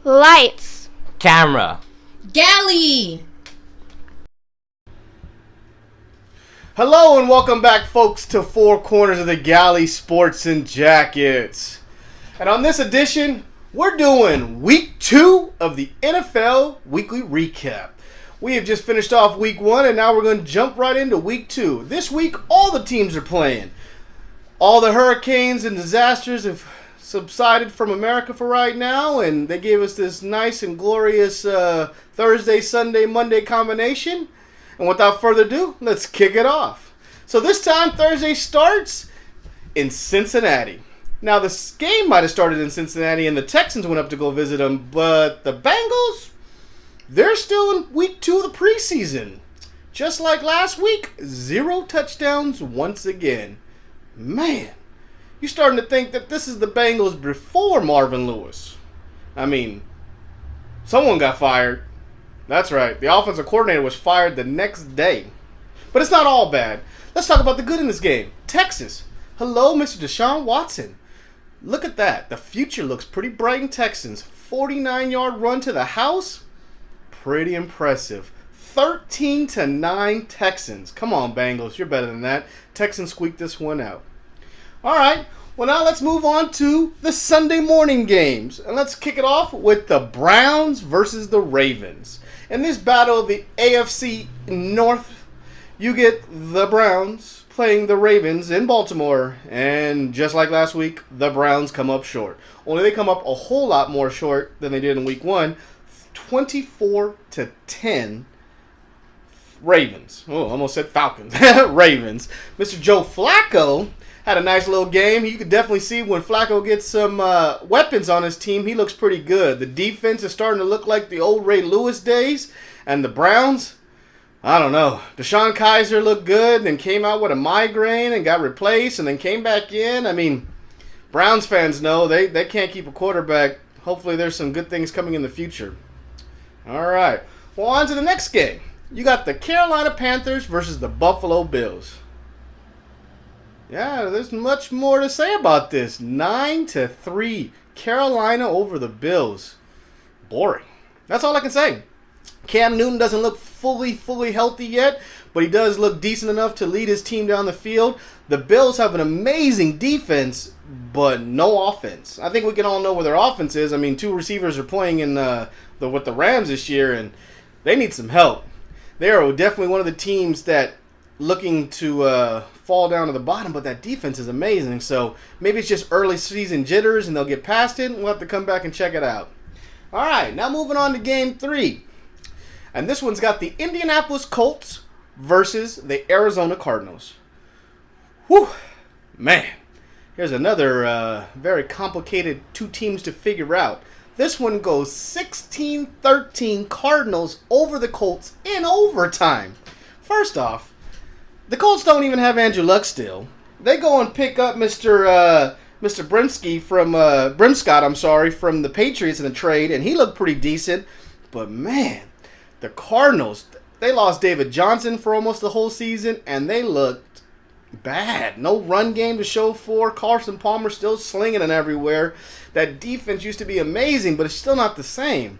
Lights. Camera. Galley. Hello and welcome back, folks, to Four Corners of the Galley Sports and Jackets. And on this edition, we're doing Week 2 of the NFL Weekly Recap. We have just finished off Week 1, and now we're going to jump right into Week 2. This week, all the teams are playing. All the hurricanes and disasters have subsided from America for right now, and they gave us this nice and glorious Thursday, Sunday, Monday combination. And without further ado, let's kick it off. So this time, Thursday starts in Cincinnati. Now, this game might have started in Cincinnati, and the Texans went up to go visit them, but the Bengals, they're still in Week 2 of the preseason. Just like last week, 0 touchdowns once again. Man, you're starting to think that this is the Bengals before Marvin Lewis. I mean, someone got fired. That's right. The offensive coordinator was fired the next day. But it's not all bad. Let's talk about the good in this game. Texas. Hello, Mr. Deshaun Watson. Look at that. The future looks pretty bright in Texans. 49-yard run to the house. Pretty impressive. 13-9 Texans. Come on, Bengals. You're better than that. Texans squeaked this one out. All right. Well, now let's move on to the Sunday morning games. And let's kick it off with the Browns versus the Ravens. In this battle of the AFC North, you get the Browns playing the Ravens in Baltimore. And just like last week, the Browns come up short. Only they come up a whole lot more short than they did in Week 1. 24-10 Ravens. Oh, almost said Falcons. Ravens. Mr. Joe Flacco had a nice little game. You could definitely see when Flacco gets some weapons on his team, he looks pretty good. The defense is starting to look like the old Ray Lewis days. And the Browns, I don't know. Deshaun Kaiser looked good, then came out with a migraine and got replaced and then came back in. I mean, Browns fans know they can't keep a quarterback. Hopefully there's some good things coming in the future. All right. Well, on to the next game. You got the Carolina Panthers versus the Buffalo Bills. Yeah, there's much more to say about this. 9-3. Carolina over the Bills. Boring. That's all I can say. Cam Newton doesn't look fully healthy yet, but he does look decent enough to lead his team down the field. The Bills have an amazing defense, but no offense. I think we can all know where their offense is. I mean, 2 receivers are playing in with the Rams this year, and they need some help. They are definitely one of the teams that looking to fall down to the bottom, but that defense is amazing. So maybe it's just early season jitters, and they'll get past it, and we'll have to come back and check it out. All right, now moving on to Game 3. And this one's got the Indianapolis Colts versus the Arizona Cardinals. Whew, man. Here's another very complicated 2 teams to figure out. This one goes 16-13 Cardinals over the Colts in overtime. First off, the Colts don't even have Andrew Luck still. They go and pick up Mr. Brimsky from Brimscott, from the Patriots in the trade, and he looked pretty decent. But man, the Cardinals, they lost David Johnson for almost the whole season, and they looked bad. No run game to show for. Carson Palmer still slinging it everywhere. That defense used to be amazing, but it's still not the same.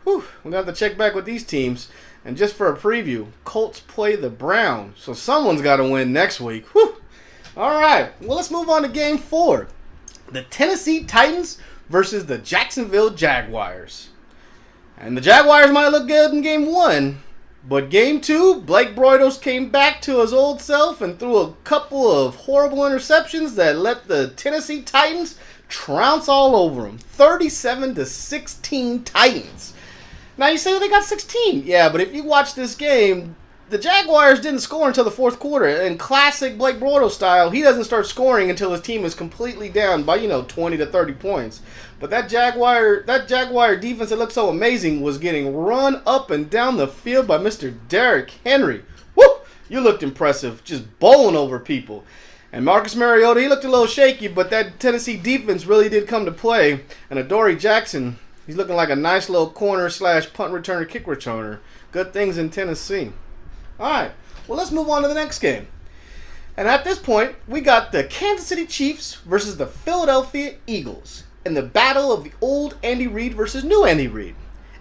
Whew, we're going to have to check back with these teams. And just for a preview, Colts play the Browns. So someone's got to win next week. Whew. All right, well, let's move on to Game 4. The Tennessee Titans versus the Jacksonville Jaguars. And the Jaguars might look good in Game 1. But Game 2, Blake Bortles came back to his old self and threw a couple of horrible interceptions that let the Tennessee Titans trounce all over them. 37-16 Titans. Now you say they got 16. Yeah, but if you watch this game, the Jaguars didn't score until the 4th quarter. In classic Blake Bortles style, he doesn't start scoring until his team is completely down by, 20 to 30 points. But that Jaguar defense that looked so amazing was getting run up and down the field by Mr. Derrick Henry. Woo! You looked impressive, just bowling over people. And Marcus Mariota, he looked a little shaky, but that Tennessee defense really did come to play. And Adoree Jackson, he's looking like a nice little corner/punt returner, kick returner. Good things in Tennessee. All right, well, let's move on to the next game. And at this point, we got the Kansas City Chiefs versus the Philadelphia Eagles. in the battle of the old Andy Reid versus new Andy Reid.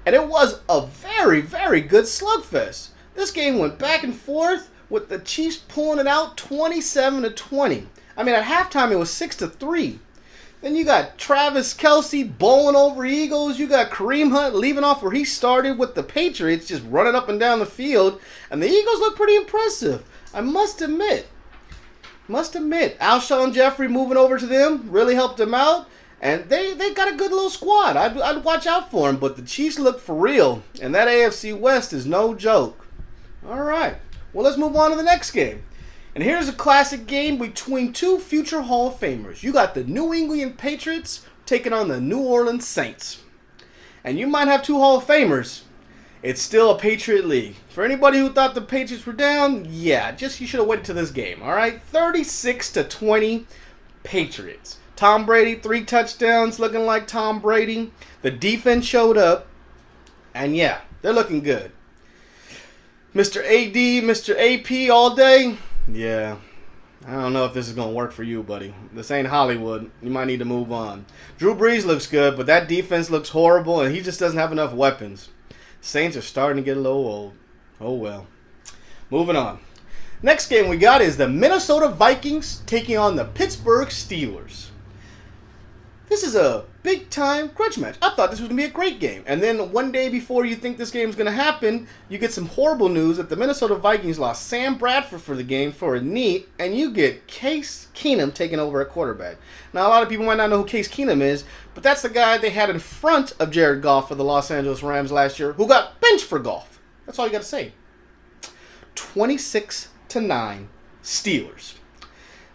And it was a very, very good slugfest. This game went back and forth with the Chiefs pulling it out 27-20. I mean, at halftime it was 6-3. Then you got Travis Kelce bowling over Eagles. You got Kareem Hunt leaving off where he started with the Patriots, just running up and down the field. And the Eagles look pretty impressive, I must admit. Alshon Jeffrey moving over to them really helped them out. And they got a good little squad. I'd watch out for them. But the Chiefs look for real. And that AFC West is no joke. All right. Well, let's move on to the next game. And here's a classic game between two future Hall of Famers. You got the New England Patriots taking on the New Orleans Saints. And you might have two Hall of Famers. It's still a Patriot League. For anybody who thought the Patriots were down, yeah, you should have waited to this game, all right? 36-20 Patriots. Tom Brady, 3 touchdowns, looking like Tom Brady. The defense showed up, and yeah, they're looking good. Mr. AD, Mr. AP all day, yeah, I don't know if this is going to work for you, buddy. This ain't Hollywood. You might need to move on. Drew Brees looks good, but that defense looks horrible, and he just doesn't have enough weapons. Saints are starting to get a little old. Oh, well. Moving on. Next game we got is the Minnesota Vikings taking on the Pittsburgh Steelers. This is a big-time grudge match. I thought this was going to be a great game. And then one day before you think this game is going to happen, you get some horrible news that the Minnesota Vikings lost Sam Bradford for the game for a knee, and you get Case Keenum taking over at quarterback. Now, a lot of people might not know who Case Keenum is, but that's the guy they had in front of Jared Goff for the Los Angeles Rams last year, who got benched for Goff. That's all you got to say. 26-9 Steelers.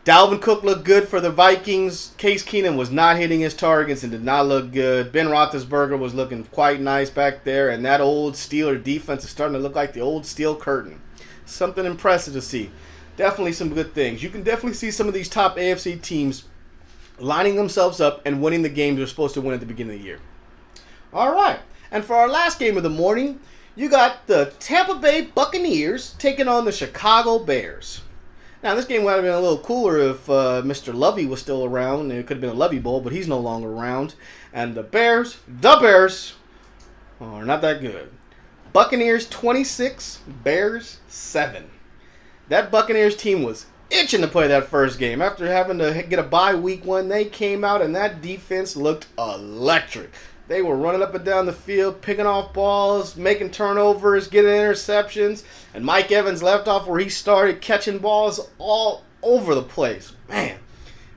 Dalvin Cook looked good for the Vikings. Case Keenum was not hitting his targets and did not look good. Ben Roethlisberger was looking quite nice back there. And that old Steeler defense is starting to look like the old steel curtain. Something impressive to see. Definitely some good things. You can definitely see some of these top AFC teams lining themselves up and winning the games they're supposed to win at the beginning of the year. All right. And for our last game of the morning, you got the Tampa Bay Buccaneers taking on the Chicago Bears. Now, this game would have been a little cooler if Mr. Lovey was still around. It could have been a Lovey Bowl, but he's no longer around. And the Bears are not that good. Buccaneers 26, Bears 7. That Buccaneers team was itching to play that first game. After having to get a bye week 1, they came out and that defense looked electric. They were running up and down the field, picking off balls, making turnovers, getting interceptions. And Mike Evans left off where he started, catching balls all over the place. Man,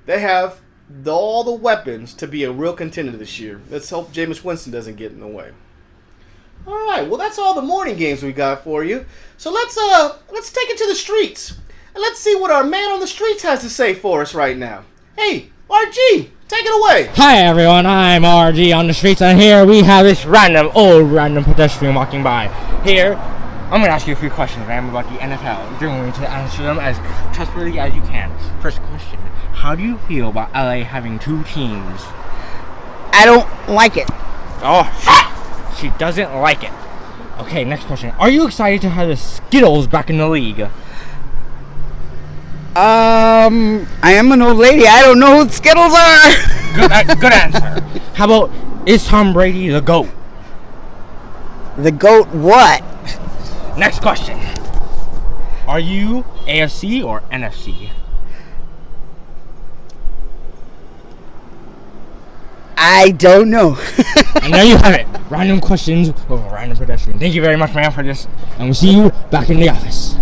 they have all the weapons to be a real contender this year. Let's hope Jameis Winston doesn't get in the way. All right, well, that's all the morning games we got for you. So let's take it to the streets. And let's see what our man on the streets has to say for us right now. Hey, RG, take it away. Hi everyone, I'm RG on the streets, and here we have this random pedestrian walking by. Here, I'm going to ask you a few questions, man, about the NFL. You're going to answer them as trustworthy as you can. First question, how do you feel about LA having 2 teams? I don't like it. Oh, she doesn't like it. Okay, next question. Are you excited to have the Skittles back in the league? I am an old lady. I don't know who the Skittles are. Good answer. How about, is Tom Brady the GOAT? The GOAT what? Next question. Are you AFC or NFC? I don't know. And there you have it. Random questions with a random pedestrian. Thank you very much, man, for this. And we'll see you back in the office.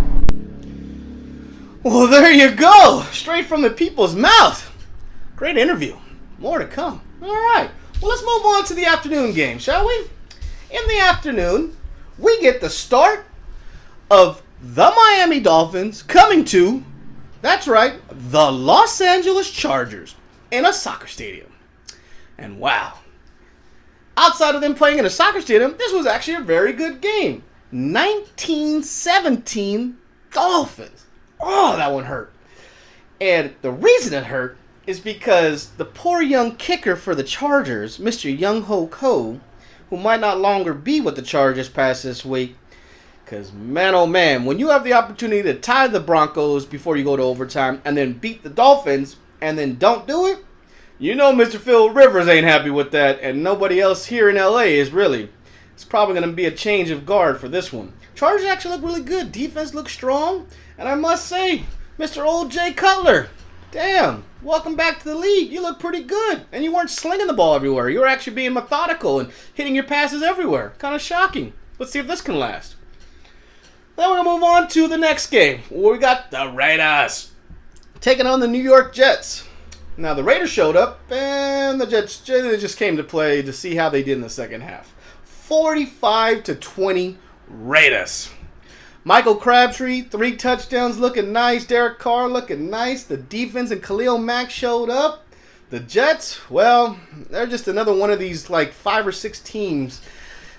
Well, there you go. Straight from the people's mouth. Great interview. More to come. All right. Well, let's move on to the afternoon game, shall we? In the afternoon, we get the start of the Miami Dolphins coming to, that's right, the Los Angeles Chargers in a soccer stadium. And wow. Outside of them playing in a soccer stadium, this was actually a very good game. 19-17 Dolphins. Oh, that one hurt. And the reason it hurt is because the poor young kicker for the Chargers, Mr. Young Ho Ko, who might not longer be with the Chargers past this week, because man, oh man, when you have the opportunity to tie the Broncos before you go to overtime and then beat the Dolphins and then don't do it, You know Mr. Phil Rivers ain't happy with that, and nobody else here in LA is really. It's probably going to be a change of guard for this one. Chargers actually look really good. Defense looks strong. And I must say, Mr. Old Jay Cutler, damn, welcome back to the league. You look pretty good. And you weren't slinging the ball everywhere. You were actually being methodical and hitting your passes everywhere. Kind of shocking. Let's see if this can last. Then we're going to move on to the next game, where we got the Raiders taking on the New York Jets. Now, the Raiders showed up, and the Jets just came to play to see how they did in the second half. 45-20 Raiders. Michael Crabtree, 3 touchdowns, looking nice. Derek Carr looking nice. The defense and Khalil Mack showed up. The Jets, well, they're just another one of these like 5 or 6 teams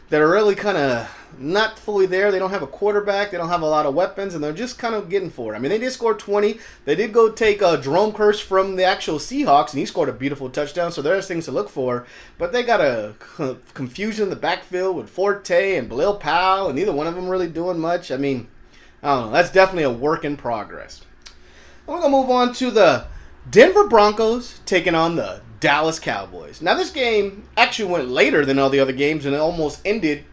that are really kind of not fully there. They don't have a quarterback. They don't have a lot of weapons, and they're just kind of getting for it. I mean, they did score 20. They did go take Jerome Kearse from the actual Seahawks, and he scored a beautiful touchdown, so there's things to look for. But they got a confusion in the backfield with Forte and Bilal Powell, and neither one of them really doing much. I mean, I don't know. That's definitely a work in progress. And we're going to move on to the Denver Broncos taking on the Dallas Cowboys. Now, this game actually went later than all the other games, and it almost ended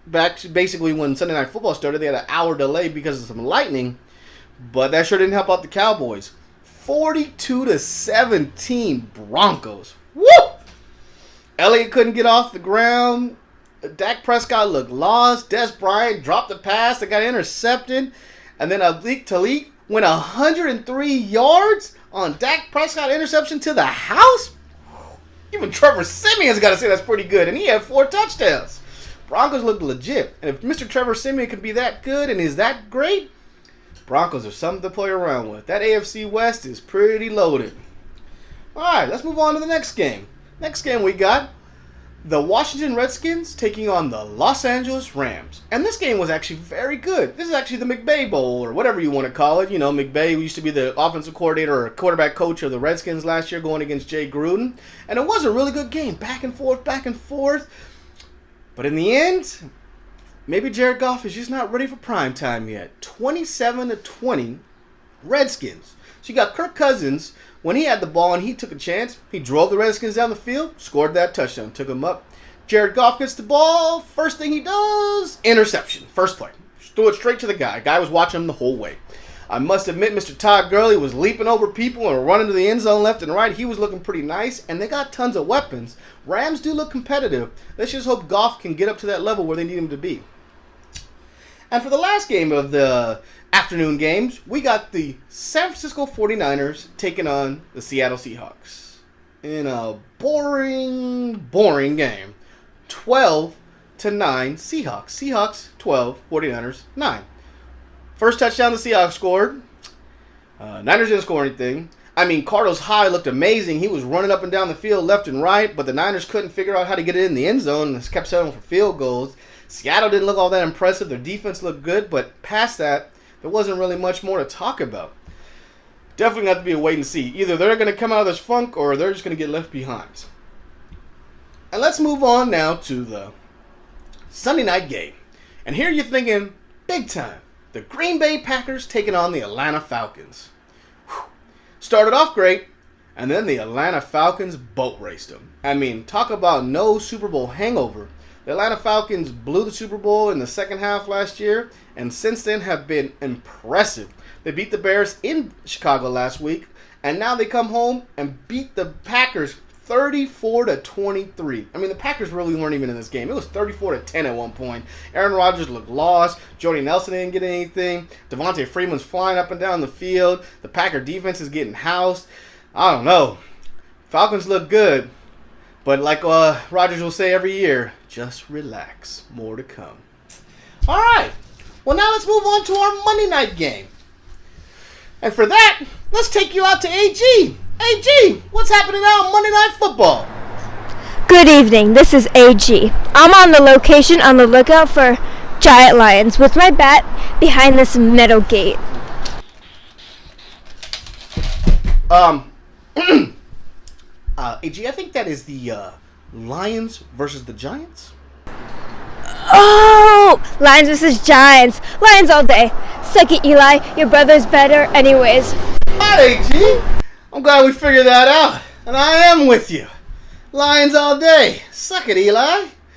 back basically when Sunday Night Football started. They had an hour delay because of some lightning, but that sure didn't help out the Cowboys. 42-17 Broncos. Woo! Elliott couldn't get off the ground. Dak Prescott looked lost. Des Bryant dropped the pass that got intercepted, and then Talik went 103 yards on Dak Prescott interception to the house. Even Trevor Simeon's got to say that's pretty good, and he had 4 touchdowns. Broncos look legit, and if Mr. Trevor Simeon can be that good and is that great, Broncos are something to play around with. That AFC West is pretty loaded. All right, let's move on to the next game. Next game we got the Washington Redskins taking on the Los Angeles Rams. And this game was actually very good. This is actually the McVay Bowl, or whatever you want to call it. You know, McVay used to be the offensive coordinator or quarterback coach of the Redskins last year, going against Jay Gruden. And it was a really good game, back and forth, back and forth. But in the end, maybe Jared Goff is just not ready for prime time yet. 27-20 Redskins. So you got Kirk Cousins. When he had the ball and he took a chance, he drove the Redskins down the field, scored that touchdown, took him up. Jared Goff gets the ball. First thing he does, interception. First play. Threw it straight to the guy. Guy was watching him the whole way. I must admit, Mr. Todd Gurley was leaping over people and running to the end zone left and right. He was looking pretty nice, and they got tons of weapons. Rams do look competitive. Let's just hope Goff can get up to that level where they need him to be. And for the last game of the afternoon games, we got the San Francisco 49ers taking on the Seattle Seahawks in a boring game. 12-9 Seahawks. Seahawks 12, 49ers 9. First touchdown the Seahawks scored. Niners didn't score anything. I mean, Cardinals High looked amazing. He was running up and down the field left and right, but the Niners couldn't figure out how to get it in the end zone and kept settling for field goals. Seattle didn't look all that impressive. Their defense looked good, but past that, there wasn't really much more to talk about. Definitely got to be a wait and see. Either they're going to come out of this funk or they're just going to get left behind. And let's move on now to the Sunday night game. And here you're thinking, big time. The Green Bay Packers taking on the Atlanta Falcons. Whew. Started off great, and then the Atlanta Falcons boat raced them. I mean, talk about no Super Bowl hangover. The Atlanta Falcons blew the Super Bowl in the second half last year, and since then have been impressive. They beat the Bears in Chicago last week, and now they come home and beat the Packers 34-23. I mean, the Packers really weren't even in this game. It was 34-10 at one point. Aaron Rodgers looked lost. Jordy Nelson didn't get anything. Devontae Freeman's flying up and down the field. The Packer defense is getting housed. I don't know. Falcons look good. But like Rodgers will say every year, just relax. More to come. All right. Well, now let's move on to our Monday night game. And for that, let's take you out to AG. AG, what's happening now on Monday Night Football? Good evening, this is AG. I'm on the location on the lookout for giant lions with my bat behind this metal gate. AG, I think that is the Lions versus the Giants. Oh, Lions versus Giants. Lions all day. Suck it, Eli. Your brother's better anyways. Hi, AG. I'm glad we figured that out. And I am with you. Lions all day. Suck it, Eli.